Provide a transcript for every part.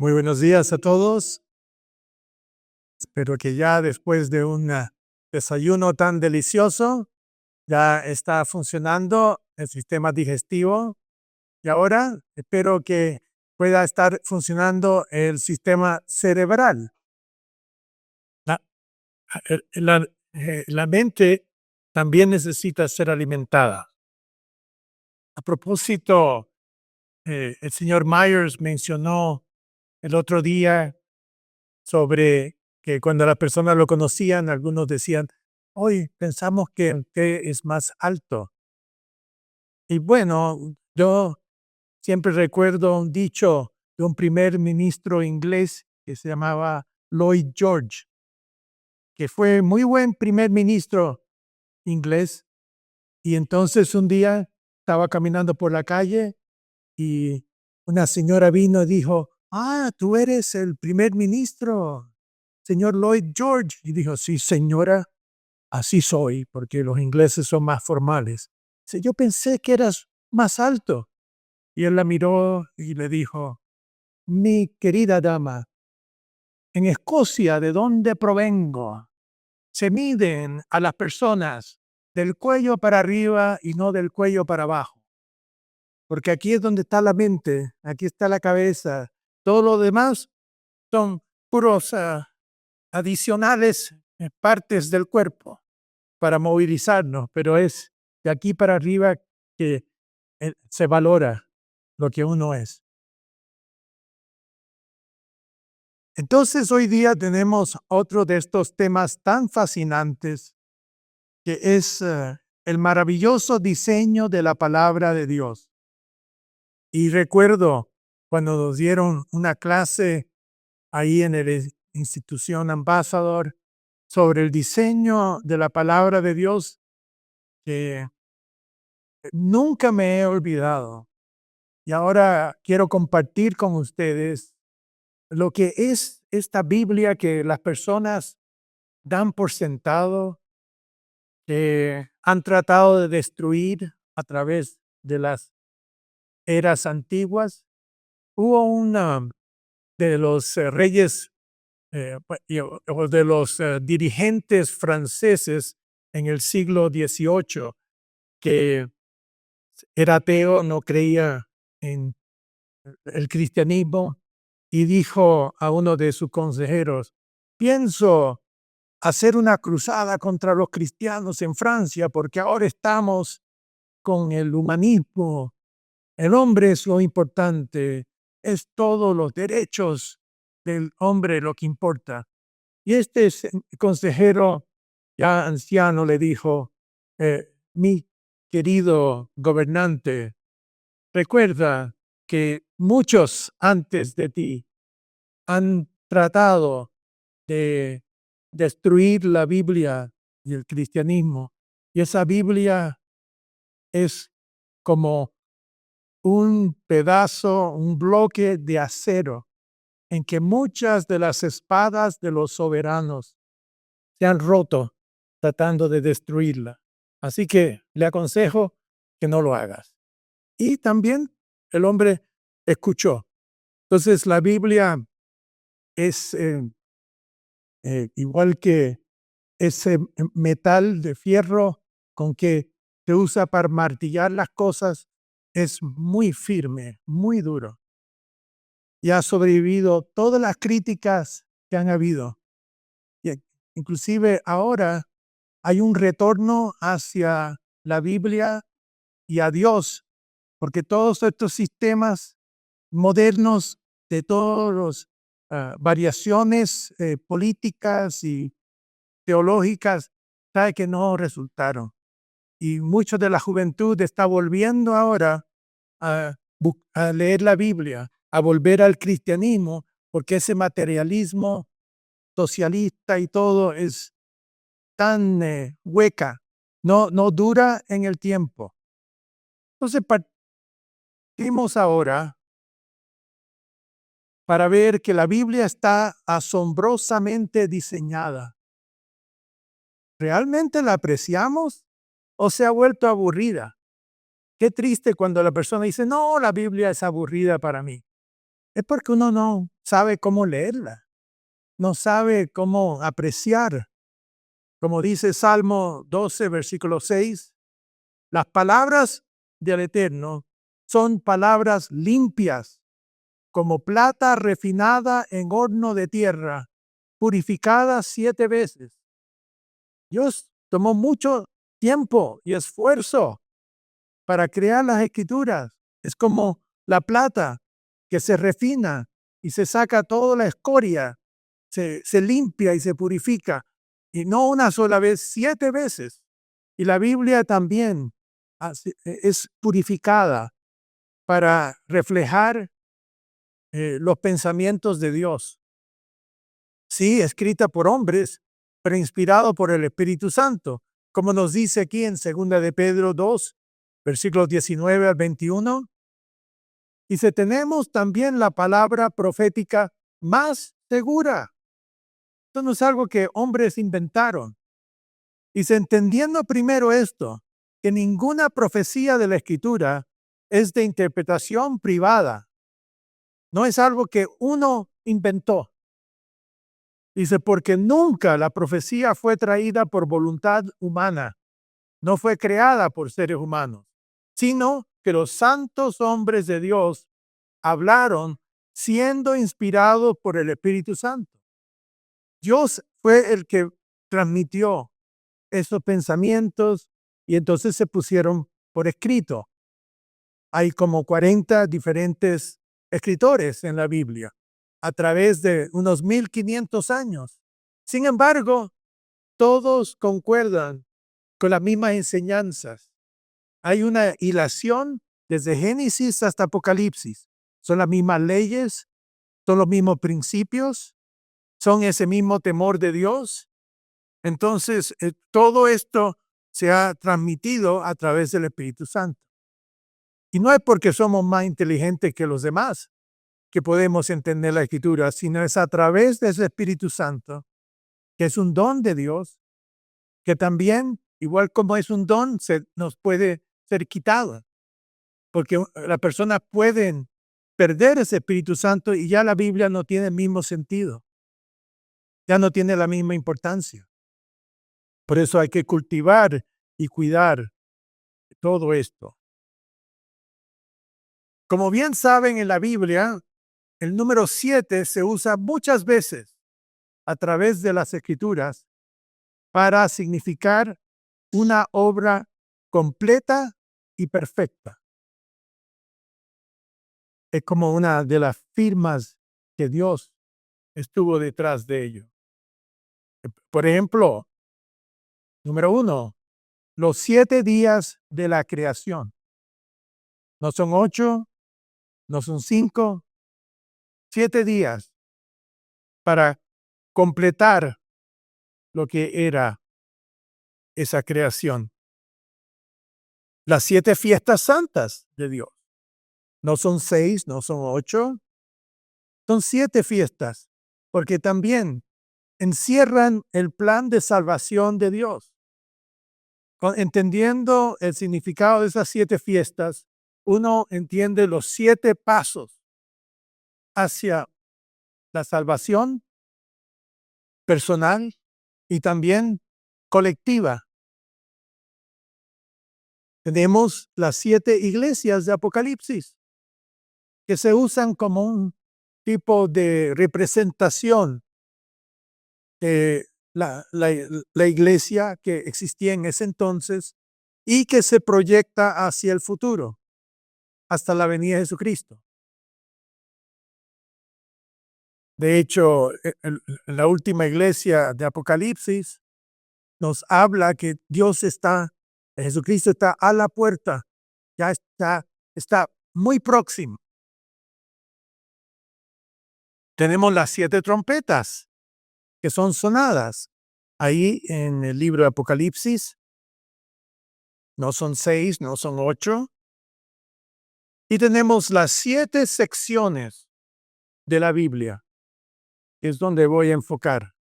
Muy buenos días a todos. Espero que ya después de un desayuno tan delicioso, ya está funcionando el sistema digestivo y ahora espero que pueda estar funcionando el sistema cerebral. La, la mente también necesita ser alimentada. A propósito, el señor Myers mencionó el otro día sobre que cuando las personas lo conocían, algunos decían, hoy pensamos que usted es más alto. Y bueno, yo siempre recuerdo un dicho de un primer ministro inglés que se llamaba Lloyd George, que fue muy buen primer ministro inglés. Y entonces un día estaba caminando por la calle y una señora vino y dijo, tú eres el primer ministro, señor Lloyd George. Y dijo, sí, señora, así soy, porque los ingleses son más formales. Dice, yo pensé que eras más alto. Y él la miró y le dijo, mi querida dama, en Escocia, de donde provengo, se miden a las personas del cuello para arriba y no del cuello para abajo. Porque aquí es donde está la mente, aquí está la cabeza. Todo lo demás son puros adicionales partes del cuerpo para movilizarnos, pero es de aquí para arriba que se valora lo que uno es. Entonces hoy día tenemos otro de estos temas tan fascinantes que es el maravilloso diseño de la palabra de Dios. Y recuerdo cuando nos dieron una clase ahí en la institución Ambassador sobre el diseño de la palabra de Dios que nunca me he olvidado. Y ahora quiero compartir con ustedes lo que es esta Biblia que las personas dan por sentado, que han tratado de destruir a través de las eras antiguas. Hubo una de los reyes o de los dirigentes franceses en el siglo XVIII que era ateo, no creía en el cristianismo y dijo a uno de sus consejeros, pienso hacer una cruzada contra los cristianos en Francia porque ahora estamos con el humanismo. El hombre es lo importante, es todos los derechos del hombre lo que importa. Y este consejero ya anciano le dijo, mi querido gobernante, recuerda que muchos antes de ti han tratado de destruir la Biblia y el cristianismo. Y esa Biblia es como un pedazo, un bloque de acero en que muchas de las espadas de los soberanos se han roto tratando de destruirla. Así que le aconsejo que no lo hagas. Y también el hombre escuchó. Entonces la Biblia es igual que ese metal de fierro con que se usa para martillar las cosas, es muy firme, muy duro. Y ha sobrevivido todas las críticas que han habido. Y inclusive ahora hay un retorno hacia la Biblia y a Dios, porque todos estos sistemas modernos de todas las variaciones políticas y teológicas, sabe que no resultaron. Y mucho de la juventud está volviendo ahora a leer la Biblia, a volver al cristianismo, porque ese materialismo socialista y todo es tan hueca, no dura en el tiempo. Entonces partimos ahora para ver que la Biblia está asombrosamente diseñada. ¿Realmente la apreciamos o se ha vuelto aburrida? Qué triste cuando la persona dice, no, la Biblia es aburrida para mí. es porque uno no sabe cómo leerla, no sabe cómo apreciar. Como dice Salmo 12, versículo 6, las palabras del Eterno son palabras limpias, como plata refinada en horno de tierra, purificada 7 veces. Dios tomó mucho tiempo y esfuerzo para crear las escrituras. Es como la plata que se refina y se saca toda la escoria, se limpia y se purifica. Y no una sola vez, 7 veces. Y la Biblia también es purificada para reflejar los pensamientos de Dios. Sí, escrita por hombres, pero inspirado por el Espíritu Santo, como nos dice aquí en 2 de Pedro 2, versículos 19 al 21. Dice, tenemos también la palabra profética más segura. Esto no es algo que hombres inventaron. Dice, entendiendo primero esto, que ninguna profecía de la Escritura es de interpretación privada. No es algo que uno inventó. Dice, porque nunca la profecía fue traída por voluntad humana, no fue creada por seres humanos, sino que los santos hombres de Dios hablaron siendo inspirados por el Espíritu Santo. Dios fue el que transmitió esos pensamientos y entonces se pusieron por escrito. Hay como 40 diferentes escritores en la Biblia a través de unos 1500 años. Sin embargo, todos concuerdan con las mismas enseñanzas. Hay una hilación desde Génesis hasta Apocalipsis. Son las mismas leyes, son los mismos principios, son ese mismo temor de Dios. Entonces, todo esto se ha transmitido a través del Espíritu Santo. Y no es porque somos más inteligentes que los demás que podemos entender la Escritura, sino es a través de ese Espíritu Santo, que es un don de Dios, que también, igual como es un don, nos puede ser quitado. Porque las personas pueden perder ese Espíritu Santo y ya la Biblia no tiene el mismo sentido, ya no tiene la misma importancia. Por eso hay que cultivar y cuidar todo esto. Como bien saben en la Biblia, el número 7 se usa muchas veces a través de las Escrituras para significar una obra completa y perfecta. Es como una de las firmas que Dios estuvo detrás de ello. Por ejemplo, número 1, los 7 días de la creación. No son 8, no son 5, 7 días para completar lo que era esa creación. Las 7 fiestas santas de Dios. No son 6, no son 8, son 7 fiestas, porque también encierran el plan de salvación de Dios. Entendiendo el significado de esas 7 fiestas, uno entiende los 7 pasos hacia la salvación personal y también colectiva. Tenemos las 7 iglesias de Apocalipsis, que se usan como un tipo de representación de la iglesia que existía en ese entonces y que se proyecta hacia el futuro, hasta la venida de Jesucristo. De hecho, la última iglesia de Apocalipsis nos habla que Jesucristo está a la puerta, ya está muy próximo. Tenemos las 7 trompetas que son sonadas ahí en el libro de Apocalipsis. No son 6, no son 8. Y tenemos las 7 secciones de la Biblia, que es donde voy a enfocar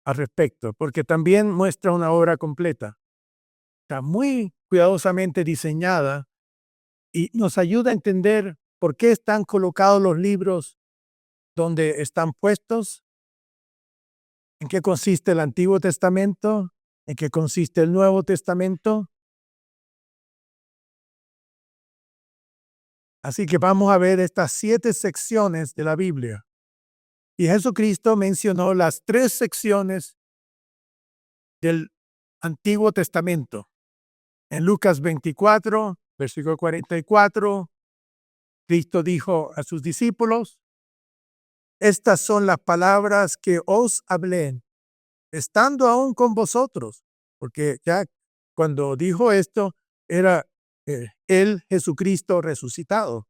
al respecto, porque también muestra una obra completa. Está muy cuidadosamente diseñada y nos ayuda a entender por qué están colocados los libros donde están puestos? ¿En qué consiste el Antiguo Testamento? ¿En qué consiste el Nuevo Testamento? Así que vamos a ver estas 7 secciones de la Biblia. Y Jesucristo mencionó las 3 secciones del Antiguo Testamento. En Lucas 24, versículo 44, Cristo dijo a sus discípulos: estas son las palabras que os hablé, estando aún con vosotros. Porque ya cuando dijo esto, era él, Jesucristo, resucitado.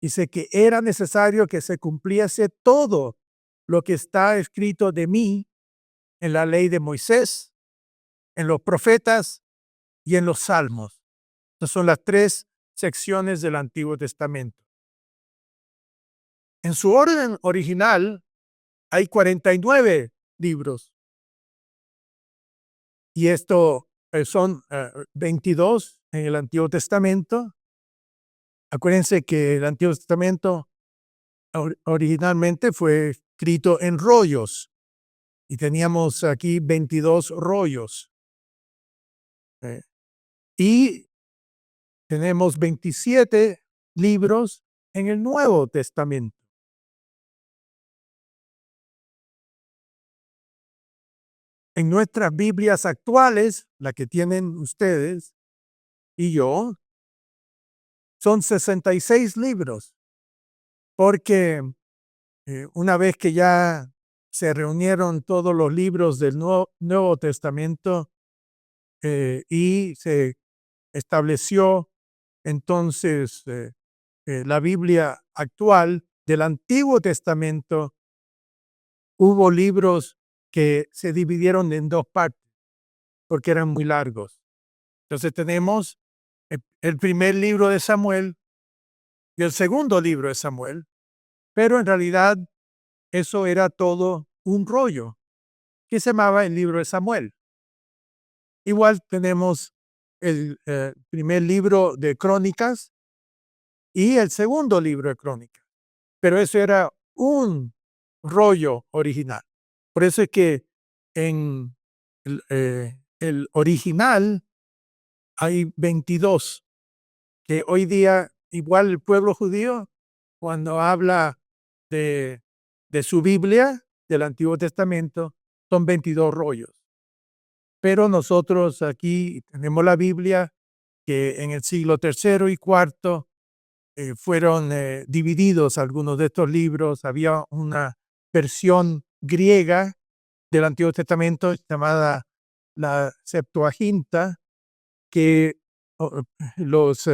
Dice que era necesario que se cumpliese todo lo que está escrito de mí en la ley de Moisés, en los profetas y en los salmos. Estas son las 3 secciones del Antiguo Testamento. En su orden original hay 49 libros. Y esto son 22 en el Antiguo Testamento. Acuérdense que el Antiguo Testamento originalmente fue escrito en rollos. Y teníamos aquí 22 rollos. Y tenemos 27 libros en el Nuevo Testamento. En nuestras Biblias actuales, la que tienen ustedes y yo, son 66 libros, porque una vez que ya se reunieron todos los libros del Nuevo Testamento y se estableció entonces la Biblia actual del Antiguo Testamento, hubo libros que se dividieron en 2 partes porque eran muy largos. Entonces tenemos el primer libro de Samuel y el segundo libro de Samuel, pero en realidad eso era todo un rollo que se llamaba el libro de Samuel. Igual tenemos el primer libro de Crónicas y el segundo libro de Crónicas, pero eso era un rollo original. Por eso es que en el original hay 22, que hoy día igual el pueblo judío, cuando habla de su Biblia, del Antiguo Testamento, son 22 rollos. Pero nosotros aquí tenemos la Biblia que en el siglo III y IV fueron divididos algunos de estos libros. Había una versión griega del Antiguo Testamento llamada la Septuaginta, que los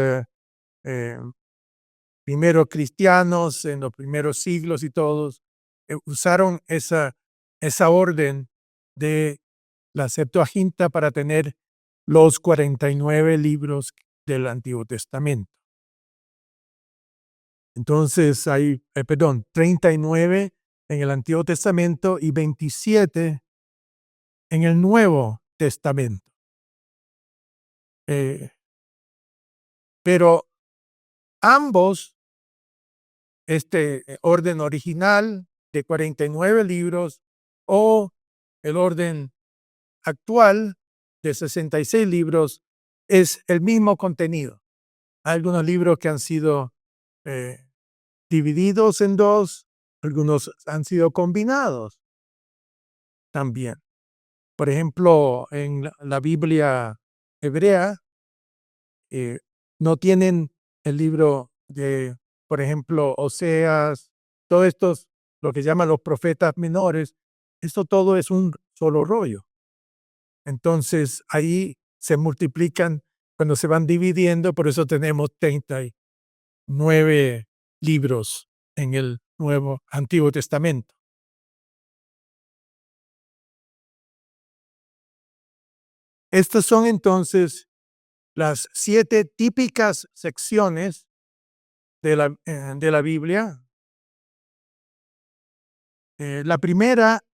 primeros cristianos en los primeros siglos y todos usaron esa orden de la Septuaginta para tener los 49 libros del Antiguo Testamento. Entonces hay, 39 en el Antiguo Testamento y 27 en el Nuevo Testamento. Pero ambos, este orden original de 49 libros o el orden actual de 66 libros, es el mismo contenido. Hay algunos libros que han sido divididos en 2, algunos han sido combinados también. Por ejemplo, en la Biblia hebrea no tienen el libro de, por ejemplo, Oseas, todos estos, lo que llaman los profetas menores, esto todo es un solo rollo. Entonces ahí se multiplican cuando se van dividiendo, por eso tenemos 39 libros en el Antiguo Testamento. Estas son entonces las 7 típicas secciones de la Biblia. La primera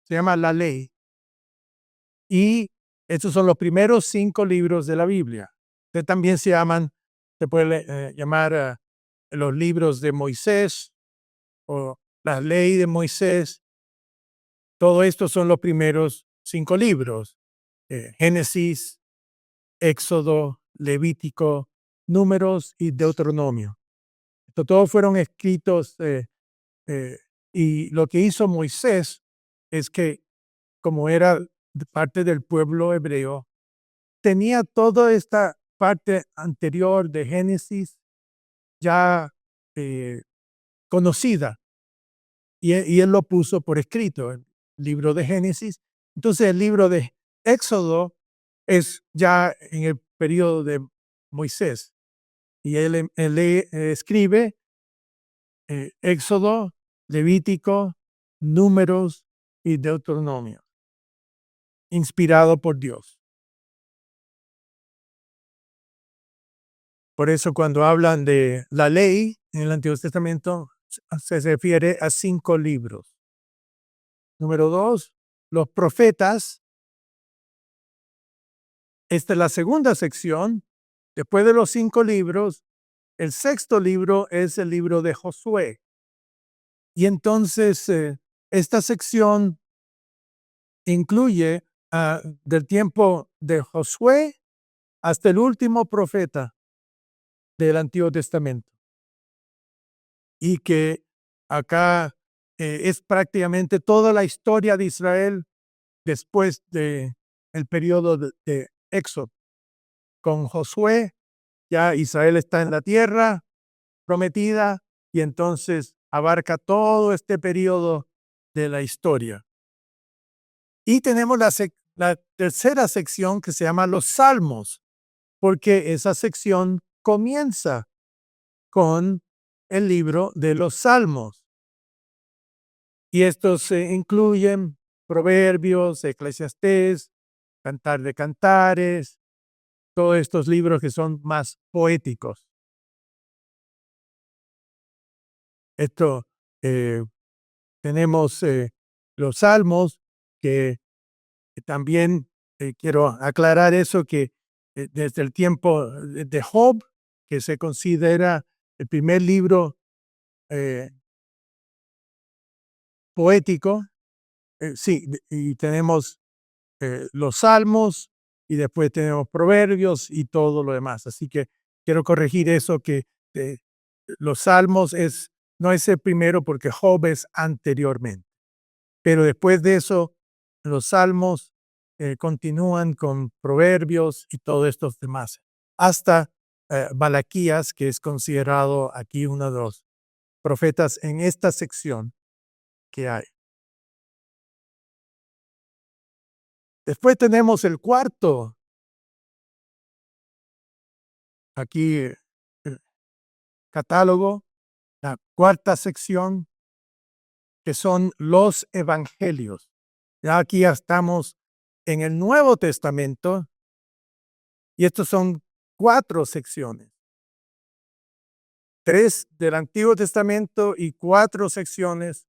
se llama la ley y estos son los primeros 5 libros de la Biblia. Que también se puede llamar los libros de Moisés o la ley de Moisés. Todo esto son los primeros 5 libros: Génesis, Éxodo, Levítico, Números y Deuteronomio. Todos fueron escritos y lo que hizo Moisés es que, como era parte del pueblo hebreo, tenía toda esta parte anterior de Génesis ya conocida y él lo puso por escrito, el libro de Génesis. Entonces el libro de Éxodo es ya en el periodo de Moisés y él escribe Éxodo, Levítico, Números y Deuteronomio, inspirado por Dios. Por eso cuando hablan de la ley en el Antiguo Testamento se refiere a 5 libros. Número 2, los profetas. Esta es la segunda sección. Después de los 5 libros, el sexto libro es el libro de Josué. Y entonces esta sección incluye del tiempo de Josué hasta el último profeta del Antiguo Testamento. Y que acá es prácticamente toda la historia de Israel después del periodo de Éxodo. Con Josué ya Israel está en la tierra prometida y entonces abarca todo este periodo de la historia. Y tenemos la tercera sección que se llama los Salmos, porque esa sección comienza con el libro de los Salmos. Y estos incluyen Proverbios, Eclesiastés, Cantar de Cantares, todos estos libros que son más poéticos. Esto tenemos los Salmos, que también quiero aclarar eso, que desde el tiempo de Job, que se considera el primer libro poético, sí, y tenemos los Salmos y después tenemos Proverbios y todo lo demás. Así que quiero corregir eso, que los Salmos no es el primero porque Job es anteriormente. Pero después de eso, los Salmos continúan con Proverbios y todos estos demás, hasta Malaquías, que es considerado aquí uno de los profetas en esta sección que hay. Después tenemos el cuarto, aquí catálogo, la cuarta sección, que son los evangelios. Ya aquí ya estamos en el Nuevo Testamento y estos son 4 secciones. 3 del Antiguo Testamento y 4 secciones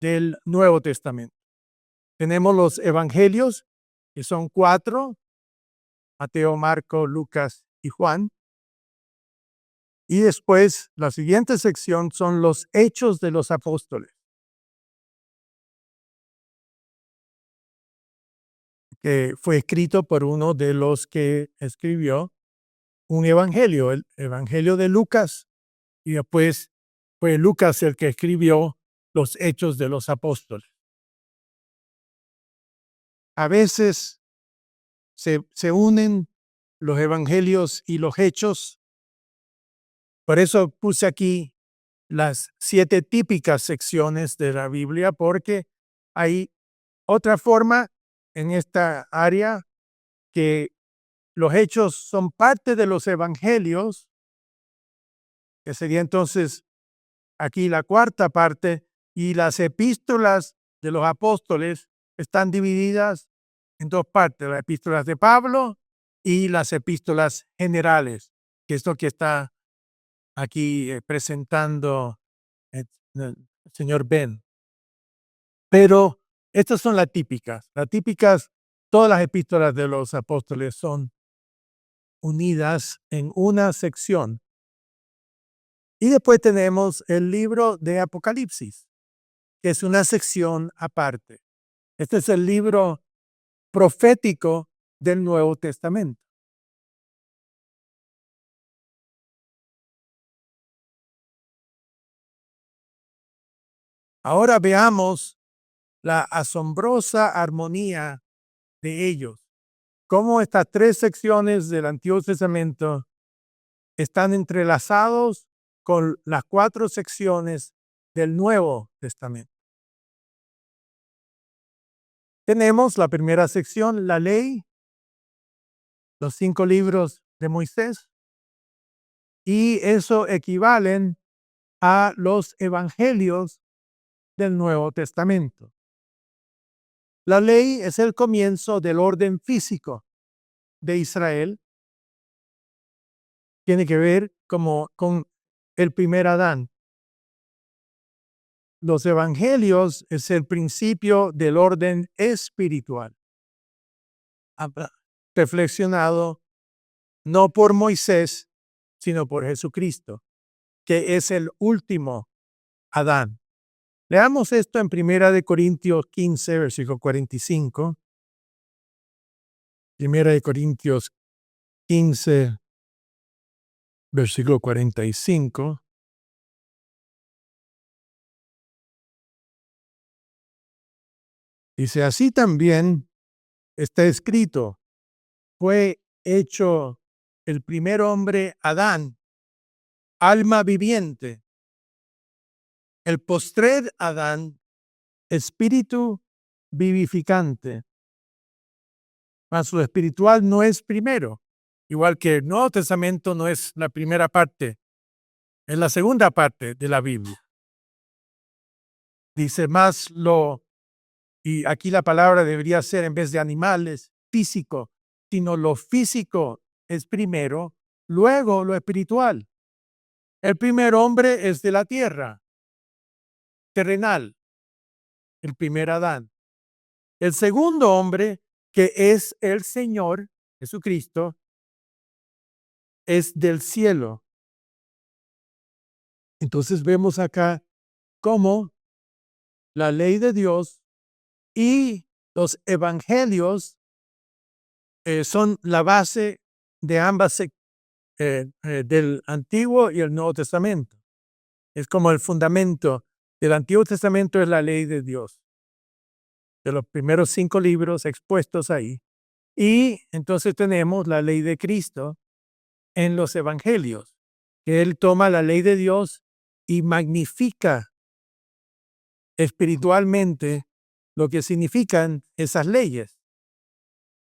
del Nuevo Testamento. Tenemos los evangelios, que son 4, Mateo, Marco, Lucas y Juan. Y después, la siguiente sección son los hechos de los apóstoles, que fue escrito por uno de los que escribió un evangelio, el evangelio de Lucas, y después fue Lucas el que escribió los hechos de los apóstoles. A veces se unen los evangelios y los hechos. Por eso puse aquí las 7 típicas secciones de la Biblia, porque hay otra forma en esta área, que los hechos son parte de los evangelios, que sería entonces aquí la cuarta parte, y las epístolas de los apóstoles están divididas en 2 partes: las epístolas de Pablo y las epístolas generales, que es lo que está aquí presentando el señor Ben. Pero estas son las típicas. Las típicas, todas las epístolas de los apóstoles son unidas en una sección Y después tenemos el libro de Apocalipsis, que es una sección aparte. Este es el libro profético del Nuevo Testamento. Ahora veamos la asombrosa armonía de ellos. Cómo estas tres secciones del Antiguo Testamento están entrelazados con las cuatro secciones del Nuevo Testamento. Tenemos la primera sección, la ley, los 5 libros de Moisés, y eso equivalen a los evangelios del Nuevo Testamento. La ley es el comienzo del orden físico de Israel. Tiene que ver con el primer Adán. Los evangelios es el principio del orden espiritual, reflexionado no por Moisés, sino por Jesucristo, que es el último Adán. Leamos esto en 1 Corintios 15, versículo 45. 1 Corintios 15, versículo 45. Dice, así también está escrito, fue hecho el primer hombre Adán, alma viviente. El postrer Adán, espíritu vivificante. Mas lo espiritual no es primero, igual que el Nuevo Testamento no es la primera parte, es la segunda parte de la Biblia. Dice más y aquí la palabra debería ser en vez de animales, físico, sino lo físico es primero, luego lo espiritual. El primer hombre es de la tierra, terrenal, el primer Adán. El segundo hombre, que es el Señor Jesucristo, es del cielo. Entonces vemos acá cómo la ley de Dios y los evangelios son la base de ambas del Antiguo y el Nuevo Testamento. Es como el fundamento del Antiguo Testamento es la ley de Dios, de los primeros 5 libros expuestos ahí. Y entonces tenemos la ley de Cristo en los evangelios, que Él toma la ley de Dios y magnifica espiritualmente lo que significan esas leyes.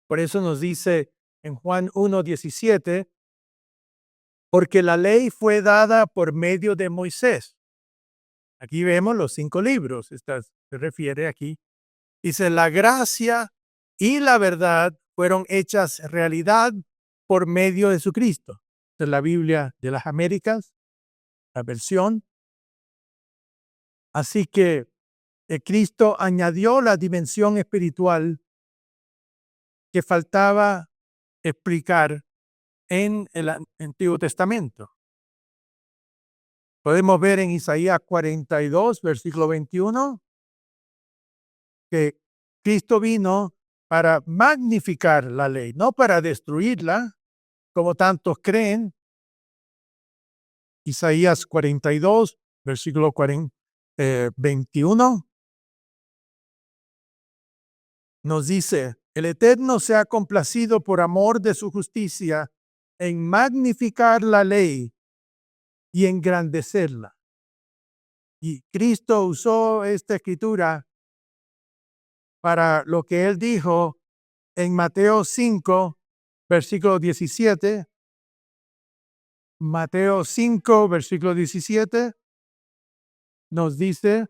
Por eso nos dice en Juan 1:17, porque la ley fue dada por medio de Moisés. Aquí vemos los 5 libros, se refiere aquí. Dice, la gracia y la verdad fueron hechas realidad por medio de Jesucristo. Es la Biblia de las Américas, la versión. Así que Cristo añadió la dimensión espiritual que faltaba explicar en el Antiguo Testamento. Podemos ver en Isaías 42, versículo 21, que Cristo vino para magnificar la ley, no para destruirla, como tantos creen. Isaías 42, versículo 21, nos dice, el Eterno se ha complacido por amor de su justicia en magnificar la ley y engrandecerla. Y Cristo usó esta escritura para lo que Él dijo en Mateo 5, versículo 17. Mateo 5, versículo 17, nos dice,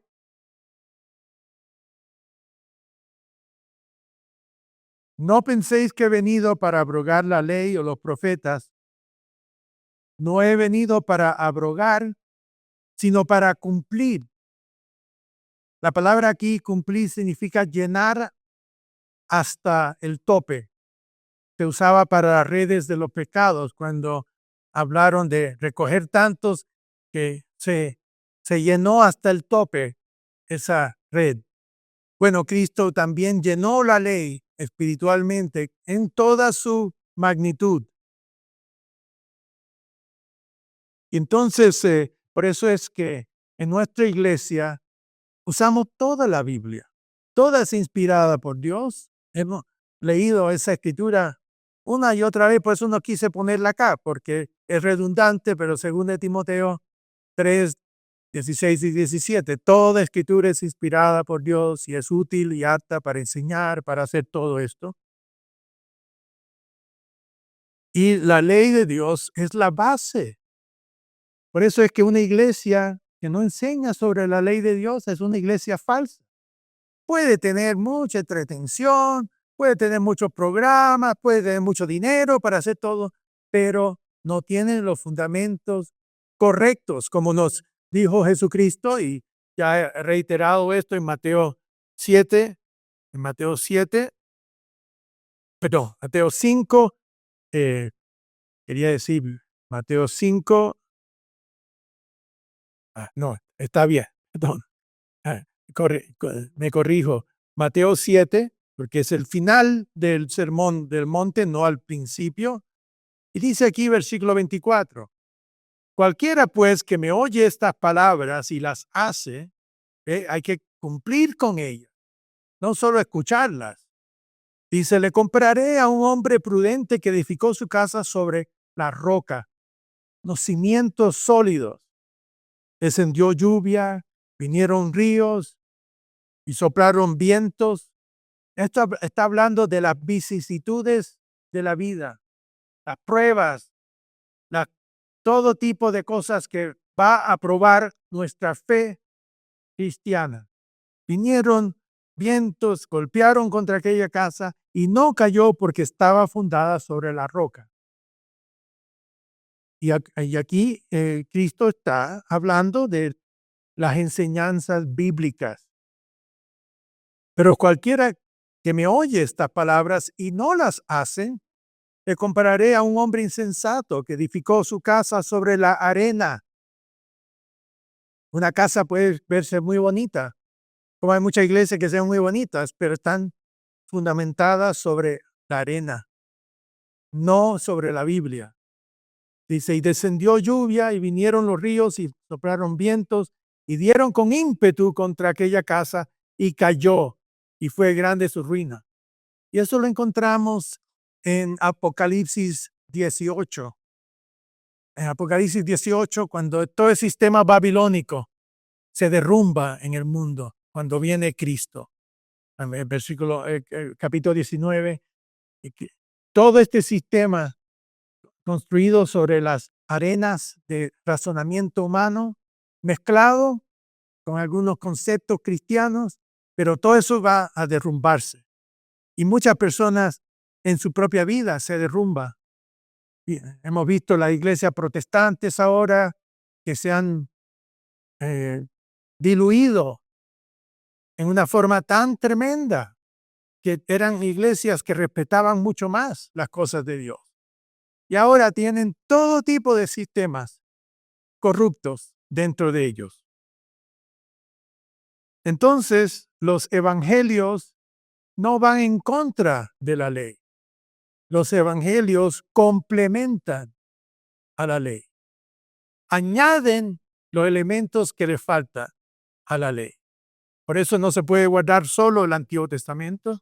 no penséis que he venido para abrogar la ley o los profetas. No he venido para abrogar, sino para cumplir. La palabra aquí, cumplir, significa llenar hasta el tope. Se usaba para las redes de los pecados cuando hablaron de recoger tantos que se llenó hasta el tope esa red. Bueno, Cristo también llenó la ley espiritualmente en toda su magnitud. Y entonces, por eso es que en nuestra iglesia usamos toda la Biblia. Toda es inspirada por Dios. Hemos leído esa escritura una y otra vez, por eso no quise ponerla acá, porque es redundante, pero según de Timoteo 3, 16 y 17, toda escritura es inspirada por Dios y es útil y apta para enseñar, para hacer todo esto. Y la ley de Dios es la base. Por eso es que una iglesia que no enseña sobre la ley de Dios es una iglesia falsa. Puede tener mucha entretención, puede tener muchos programas, puede tener mucho dinero para hacer todo, pero no tienen los fundamentos correctos, como nos dijo Jesucristo, y ya he reiterado esto en Mateo 7, Mateo 5, quería decir Mateo 5, no, está bien, perdón. Ah, me corrijo, Mateo 7, porque es el final del sermón del monte, no al principio. Y dice aquí versículo 24, cualquiera pues que me oye estas palabras y las hace, hay que cumplir con ellas, no solo escucharlas. Dice, le compararé a un hombre prudente que edificó su casa sobre la roca, los cimientos sólidos. Descendió lluvia, vinieron ríos y soplaron vientos. Esto está hablando de las vicisitudes de la vida, las pruebas, todo tipo de cosas que va a probar nuestra fe cristiana. Vinieron vientos, golpearon contra aquella casa y no cayó porque estaba fundada sobre la roca. Y aquí Cristo está hablando de las enseñanzas bíblicas. Pero cualquiera que me oye estas palabras y no las hace, le compararé a un hombre insensato que edificó su casa sobre la arena. Una casa puede verse muy bonita, como hay muchas iglesias que sean muy bonitas, pero están fundamentadas sobre la arena, no sobre la Biblia. Dice, y descendió lluvia y vinieron los ríos y soplaron vientos y dieron con ímpetu contra aquella casa y cayó y fue grande su ruina. Y eso lo encontramos en Apocalipsis 18. En Apocalipsis 18, cuando todo el sistema babilónico se derrumba en el mundo, cuando viene Cristo. En el capítulo 19, todo este sistema construido sobre las arenas de razonamiento humano, mezclado con algunos conceptos cristianos, pero todo eso va a derrumbarse. Y muchas personas en su propia vida se derrumban. Hemos visto las iglesias protestantes ahora que se han diluido en una forma tan tremenda que eran iglesias que respetaban mucho más las cosas de Dios. Y ahora tienen todo tipo de sistemas corruptos dentro de ellos. Entonces, los evangelios no van en contra de la ley. Los evangelios complementan a la ley. Añaden los elementos que le faltan a la ley. Por eso no se puede guardar solo el Antiguo Testamento,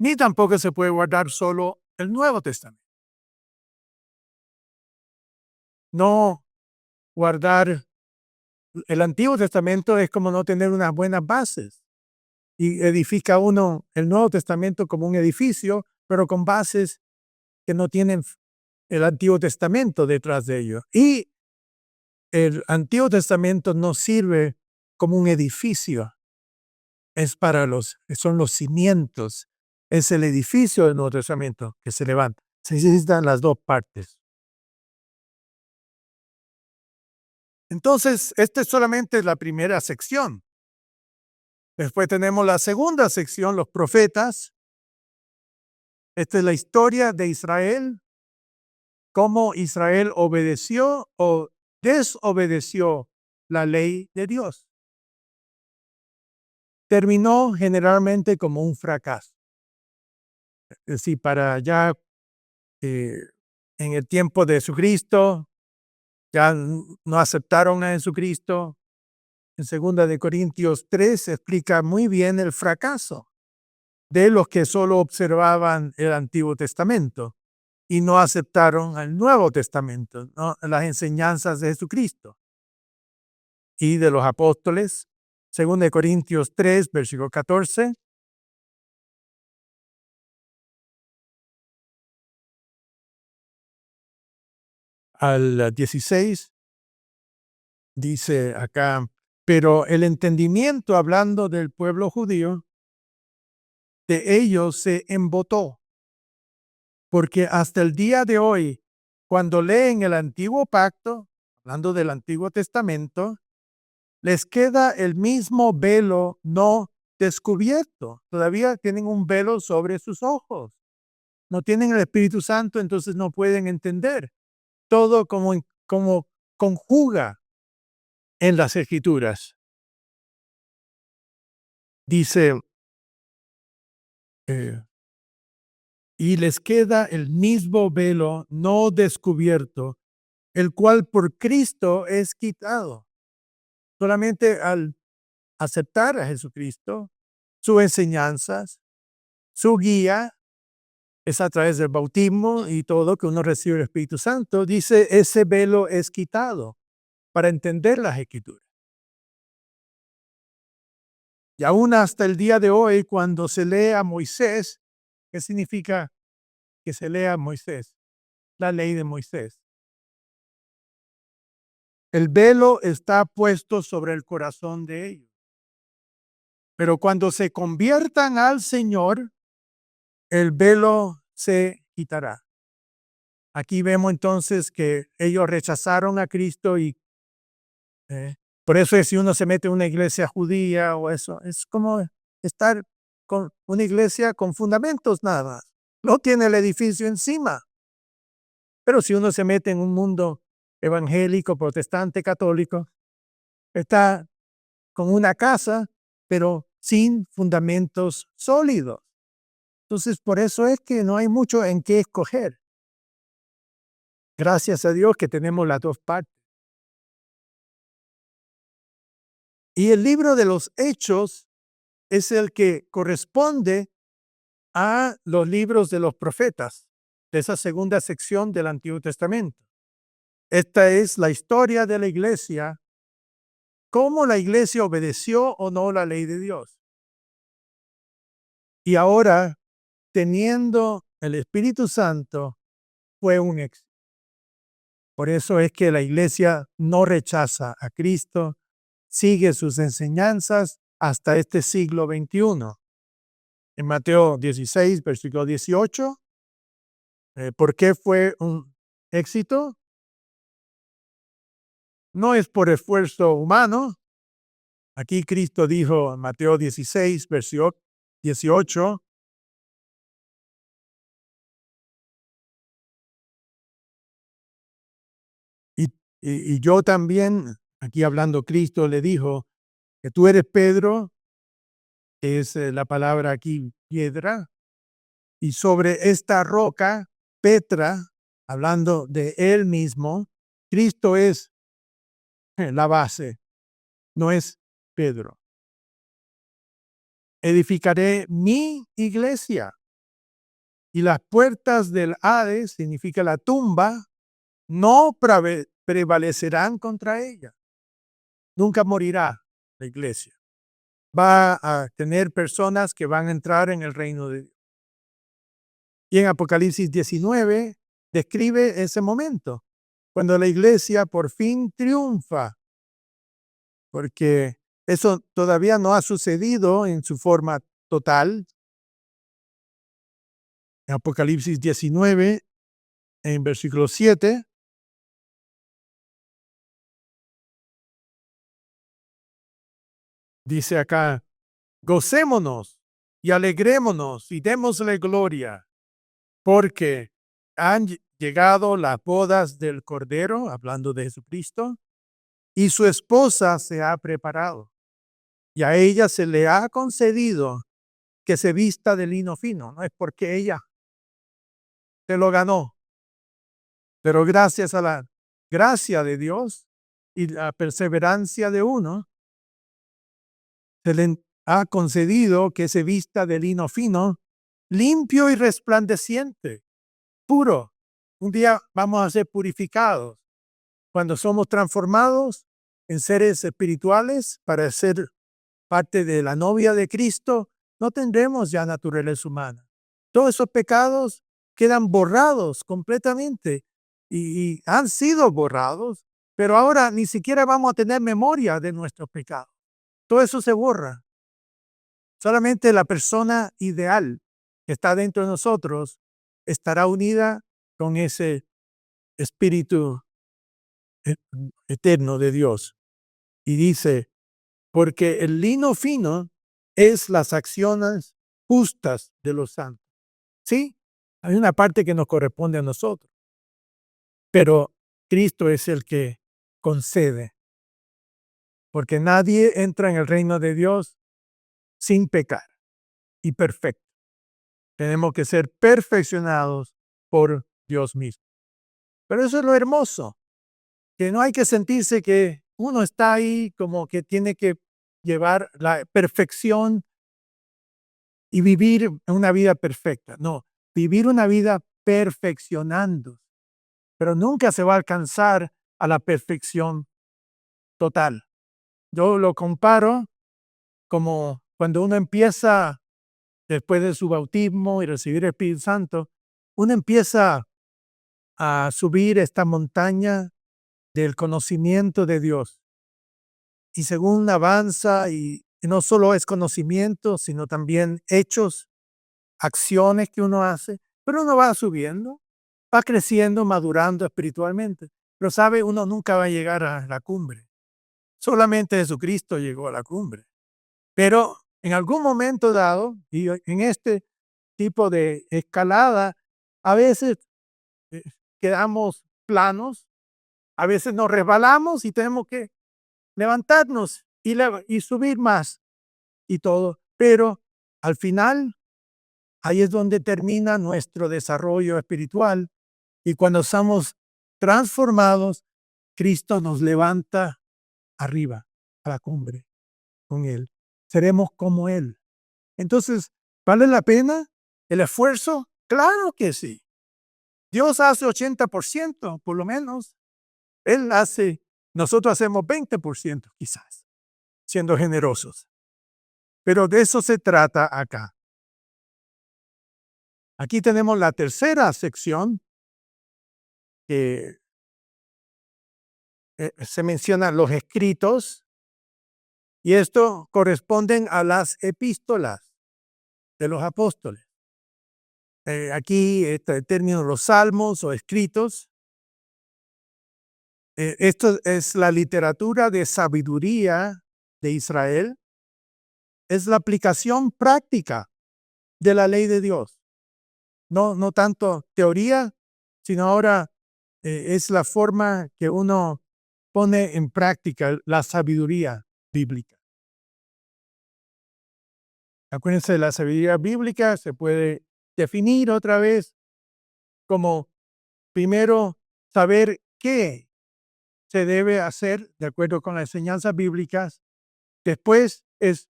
ni tampoco se puede guardar solo el Nuevo Testamento. No guardar el Antiguo Testamento es como no tener unas buenas bases. Y edifica uno el Nuevo Testamento como un edificio, pero con bases que no tienen el Antiguo Testamento detrás de ello. Y el Antiguo Testamento no sirve como un edificio, son los cimientos, es el edificio del Nuevo Testamento que se levanta. Se necesitan las dos partes. Entonces, esta es solamente la primera sección. Después tenemos la segunda sección, los profetas. Esta es la historia de Israel, cómo Israel obedeció o desobedeció la ley de Dios. Terminó generalmente como un fracaso. Es decir, para ya en el tiempo de Jesucristo, ya no aceptaron a Jesucristo. En 2 Corintios 3 se explica muy bien el fracaso de los que solo observaban el Antiguo Testamento y no aceptaron el Nuevo Testamento, ¿no? Las enseñanzas de Jesucristo y de los apóstoles. 2 Corintios 3, versículo 14. Al 16, dice acá, pero el entendimiento, hablando del pueblo judío, de ellos se embotó, porque hasta el día de hoy, cuando leen el Antiguo Pacto, hablando del Antiguo Testamento, les queda el mismo velo no descubierto. Todavía tienen un velo sobre sus ojos. No tienen el Espíritu Santo, entonces no pueden entender todo como conjuga en las Escrituras. Dice, y les queda el mismo velo no descubierto, el cual por Cristo es quitado. Solamente al aceptar a Jesucristo, sus enseñanzas, su guía, es a través del bautismo y todo que uno recibe el Espíritu Santo, dice, ese velo es quitado para entender las Escrituras. Y aún hasta el día de hoy, cuando se lee a Moisés, ¿qué significa que se lea a Moisés? La ley de Moisés. El velo está puesto sobre el corazón de ellos. Pero cuando se conviertan al Señor, el velo se quitará. Aquí vemos entonces que ellos rechazaron a Cristo y por eso es si uno se mete en una iglesia judía o eso, es como estar con una iglesia con fundamentos nada más. No tiene el edificio encima. Pero si uno se mete en un mundo evangélico, protestante, católico, está con una casa, pero sin fundamentos sólidos. Entonces, por eso es que no hay mucho en qué escoger. Gracias a Dios que tenemos las dos partes. Y el libro de los Hechos es el que corresponde a los libros de los profetas, de esa segunda sección del Antiguo Testamento. Esta es la historia de la iglesia, cómo la iglesia obedeció o no la ley de Dios. Y ahora, teniendo el Espíritu Santo, fue un éxito. Por eso es que la iglesia no rechaza a Cristo, sigue sus enseñanzas hasta este siglo XXI. En Mateo 16, versículo 18, ¿por qué fue un éxito? No es por esfuerzo humano. Aquí Cristo dijo en Mateo 16, versículo 18, y yo también, aquí hablando Cristo, le dijo que tú eres Pedro, que es la palabra aquí piedra, y sobre esta roca, Petra, hablando de él mismo, Cristo es la base, no es Pedro. Edificaré mi iglesia y las puertas del Hades, significa la tumba, no prevalecerán contra ella. Nunca morirá la iglesia. Va a tener personas que van a entrar en el reino de Dios. Y en Apocalipsis 19 describe ese momento, cuando la iglesia por fin triunfa, porque eso todavía no ha sucedido en su forma total. En Apocalipsis 19, en versículo 7, dice acá, gocémonos y alegrémonos y démosle gloria, porque han llegado las bodas del Cordero, hablando de Jesucristo, y su esposa se ha preparado. Y a ella se le ha concedido que se vista de lino fino. No es porque ella se lo ganó, pero gracias a la gracia de Dios y la perseverancia de uno, se le ha concedido que se vista de lino fino, limpio y resplandeciente, puro. Un día vamos a ser purificados. Cuando somos transformados en seres espirituales para ser parte de la novia de Cristo, no tendremos ya naturaleza humana. Todos esos pecados quedan borrados completamente y han sido borrados, pero ahora ni siquiera vamos a tener memoria de nuestros pecados. Todo eso se borra. Solamente la persona ideal que está dentro de nosotros estará unida con ese espíritu eterno de Dios. Y dice, porque el lino fino es las acciones justas de los santos. Sí, hay una parte que nos corresponde a nosotros, pero Cristo es el que concede, porque nadie entra en el reino de Dios sin pecar y perfecto. Tenemos que ser perfeccionados por Dios mismo. Pero eso es lo hermoso, que no hay que sentirse que uno está ahí como que tiene que llevar la perfección y vivir una vida perfecta. No, vivir una vida perfeccionando, pero nunca se va a alcanzar a la perfección total. Yo lo comparo como cuando uno empieza, después de su bautismo y recibir el Espíritu Santo, uno empieza a subir esta montaña del conocimiento de Dios. Y según avanza, y no solo es conocimiento, sino también hechos, acciones que uno hace, pero uno va subiendo, va creciendo, madurando espiritualmente. Pero sabe, uno nunca va a llegar a la cumbre. Solamente Jesucristo llegó a la cumbre. Pero en algún momento dado, y en este tipo de escalada, a veces eh, quedamos planos, a veces nos resbalamos y tenemos que levantarnos y subir más y todo. Pero al final, ahí es donde termina nuestro desarrollo espiritual y cuando somos transformados, Cristo nos levanta arriba, a la cumbre, con Él. Seremos como Él. Entonces, ¿vale la pena el esfuerzo? Claro que sí. Dios hace 80%, por lo menos. Nosotros hacemos 20% quizás, siendo generosos. Pero de eso se trata acá. Aquí tenemos la tercera sección que se mencionan los escritos y esto corresponden a las epístolas de los apóstoles. Aquí el término los salmos o escritos. Esto es la literatura de sabiduría de Israel. Es la aplicación práctica de la ley de Dios. No tanto teoría, sino ahora es la forma que uno pone en práctica la sabiduría bíblica. Acuérdense, la sabiduría bíblica se puede definir otra vez como primero saber qué se debe hacer de acuerdo con las enseñanzas bíblicas. Después es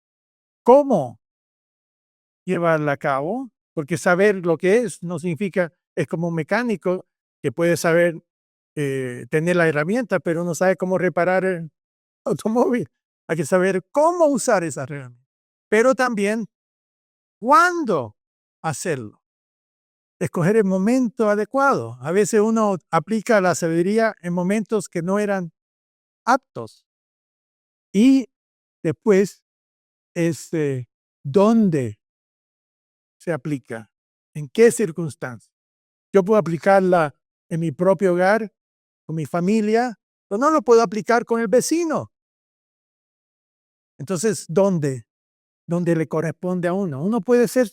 cómo llevarla a cabo, porque saber lo que es no significa, es como un mecánico que puede saber tener la herramienta, pero no sabe cómo reparar el automóvil. Hay que saber cómo usar esa herramienta, pero también cuándo hacerlo. Escoger el momento adecuado. A veces uno aplica la sabiduría en momentos que no eran aptos. Y después, ¿dónde se aplica? ¿En qué circunstancias? Yo puedo aplicarla en mi propio hogar, con mi familia, pero no lo puedo aplicar con el vecino. Entonces, ¿dónde? ¿Dónde le corresponde a uno? Uno puede ser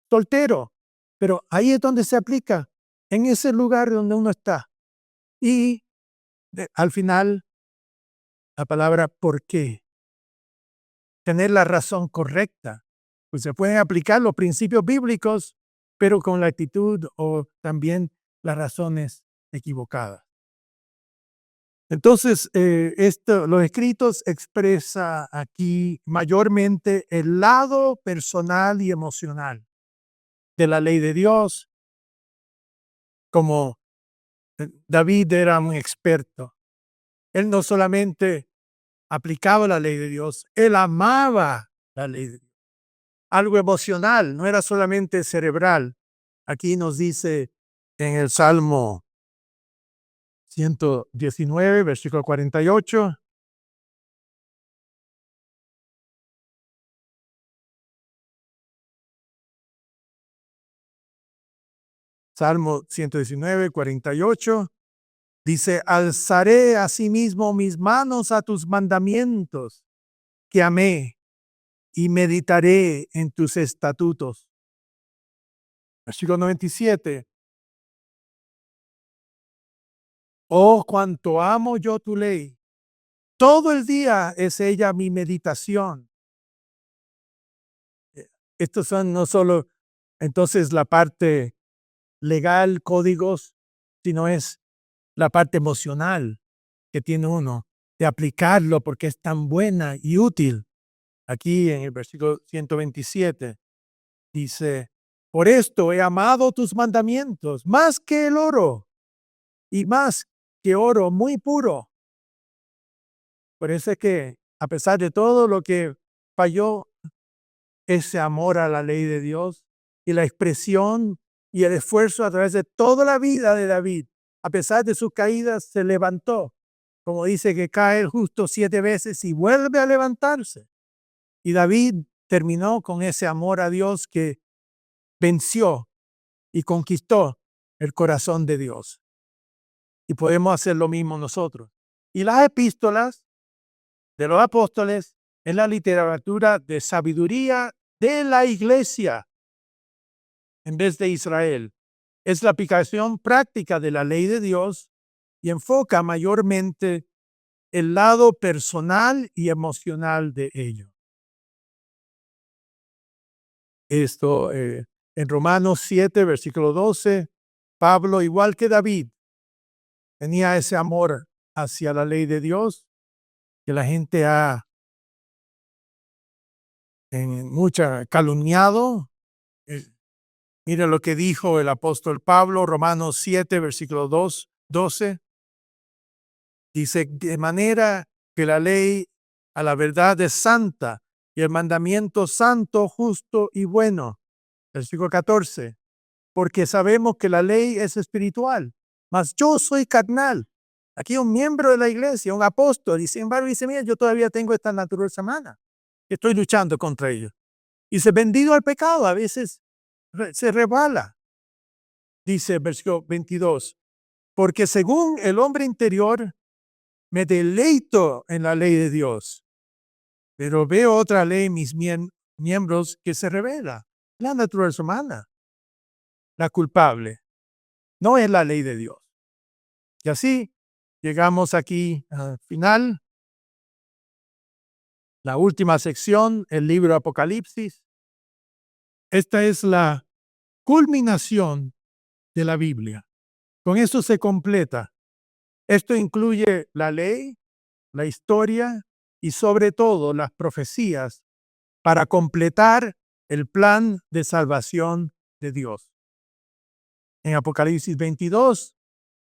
soltero, pero ahí es donde se aplica en ese lugar donde uno está. Y al final, la palabra ¿por qué? Tener la razón correcta. Pues se pueden aplicar los principios bíblicos, pero con la actitud o también las razones equivocadas. Entonces, los escritos expresa aquí mayormente el lado personal y emocional de la ley de Dios, como David era un experto. Él no solamente aplicaba la ley de Dios, él amaba la ley de Dios. Algo emocional, no era solamente cerebral. Aquí nos dice en el Salmo 119, versículo 48. Salmo 119, 48. Dice, alzaré asimismo mis manos a tus mandamientos que amé y meditaré en tus estatutos. Versículo 97. Oh, cuánto amo yo tu ley. Todo el día es ella mi meditación. Estos son no solo entonces la parte legal, códigos, sino es la parte emocional que tiene uno de aplicarlo porque es tan buena y útil. Aquí en el versículo 127 dice, por esto he amado tus mandamientos más que el oro y más que oro muy puro. Por eso es que a pesar de todo lo que falló, ese amor a la ley de Dios y la expresión y el esfuerzo a través de toda la vida de David, a pesar de sus caídas, se levantó. Como dice que cae el justo 7 veces y vuelve a levantarse. Y David terminó con ese amor a Dios que venció y conquistó el corazón de Dios. Y podemos hacer lo mismo nosotros. Y las epístolas de los apóstoles es la literatura de sabiduría de la iglesia en vez de Israel. Es la aplicación práctica de la ley de Dios y enfoca mayormente el lado personal y emocional de ello. Esto en Romanos 7, versículo 12, Pablo, igual que David, tenía ese amor hacia la ley de Dios que la gente ha mucha calumniado. Mira lo que dijo el apóstol Pablo, Romanos 7, versículo 12. Dice, de manera que la ley a la verdad es santa y el mandamiento santo, justo y bueno. Versículo 14. Porque sabemos que la ley es espiritual, mas yo soy carnal. Aquí un miembro de la iglesia, un apóstol, y sin embargo dice, mira, yo todavía tengo esta naturaleza humana. Estoy luchando contra ello. Y se vendido al pecado, a veces se rebala. Dice versículo 22, porque según el hombre interior, me deleito en la ley de Dios, pero veo otra ley en mis miembros que se revela. La naturaleza humana, la culpable, no es la ley de Dios. Y así llegamos aquí al final, la última sección, el libro Apocalipsis. Esta es la culminación de la Biblia. Con eso se completa. Esto incluye la ley, la historia y sobre todo las profecías para completar el plan de salvación de Dios. En Apocalipsis 22,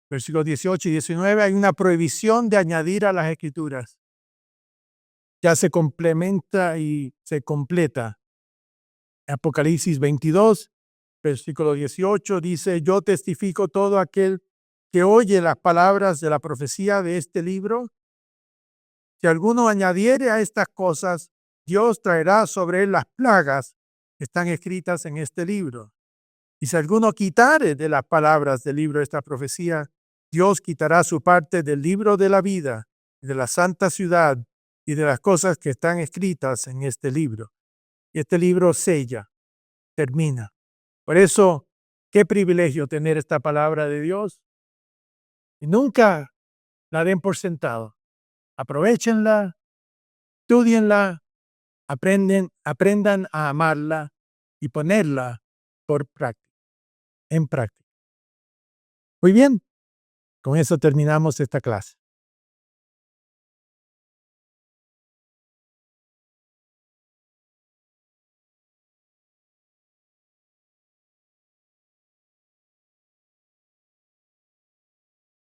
versículos 18 y 19, hay una prohibición de añadir a las escrituras. Ya se complementa y se completa. Apocalipsis 22, versículo 18 dice, yo testifico todo aquel que oye las palabras de la profecía de este libro. Si alguno añadiere a estas cosas, Dios traerá sobre él las plagas que están escritas en este libro. Y si alguno quitare de las palabras del libro de esta profecía, Dios quitará su parte del libro de la vida, de la santa ciudad y de las cosas que están escritas en este libro. Y este libro sella, termina. Por eso Qué privilegio tener esta palabra de Dios. Y nunca la den por sentado. Aprovéchenla, estudienla, aprendan a amarla y ponerla en práctica. Muy bien, con eso terminamos esta clase.